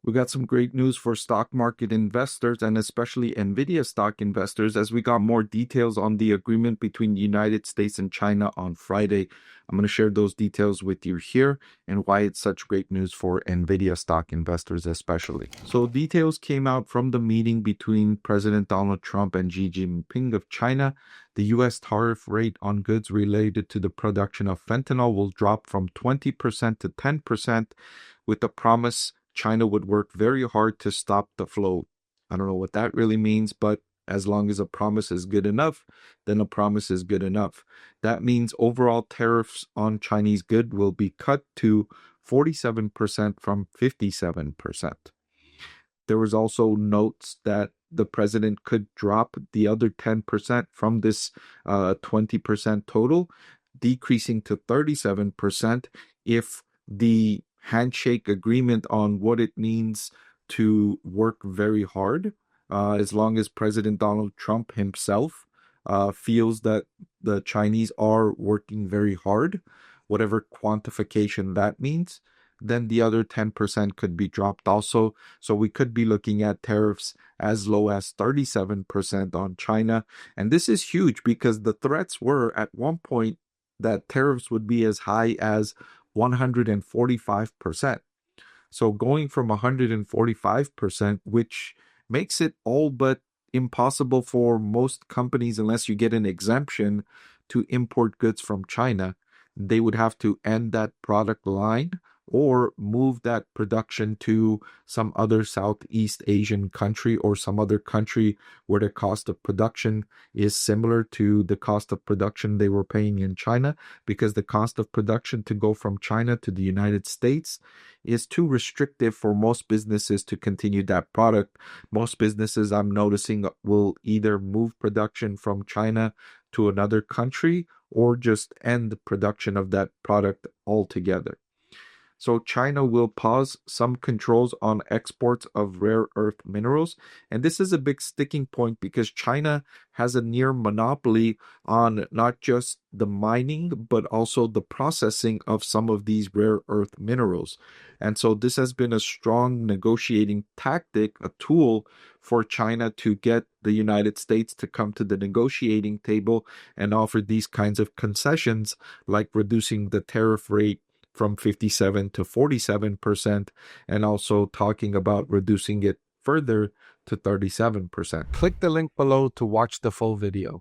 We got some great news for stock market investors and especially Nvidia stock investors as we got more details on the agreement between the United States and China on Friday. I'm going to share those details with you here and why it's such great news for Nvidia stock investors especially. So details came out from the meeting between President Donald Trump and Xi Jinping of China. The U.S. tariff rate on goods related to the production of fentanyl will drop from 20% to 10% with the promise China would work very hard to stop the flow. I don't know what that really means, but as long as a promise is good enough, then a promise is good enough. That means overall tariffs on Chinese goods will be cut to 47% from 57%. There was also notes that the president could drop the other 10% from this 20% total, decreasing to 37% if the handshake agreement on what it means to work very hard, as long as President Donald Trump himself feels that the Chinese are working very hard, whatever quantification that means, then the other 10% could be dropped also. So we could be looking at tariffs as low as 37% on China. And this is huge because the threats were at one point that tariffs would be as high as 145%. So going from 145%, which makes it all but impossible for most companies, unless you get an exemption, to import goods from China. They would have to end that product line or move that production to some other Southeast Asian country or some other country where the cost of production is similar to the cost of production they were paying in China, because the cost of production to go from China to the United States is too restrictive for most businesses to continue that product. Most businesses, I'm noticing, will either move production from China to another country or just end the production of that product altogether. So China will pause some controls on exports of rare earth minerals. And this is a big sticking point because China has a near monopoly on not just the mining, but also the processing of some of these rare earth minerals. And so this has been a strong negotiating tactic, a tool for China to get the United States to come to the negotiating table and offer these kinds of concessions, like reducing the tariff rate from 57 to 47%, and also talking about reducing it further to 37%. Click the link below to watch the full video.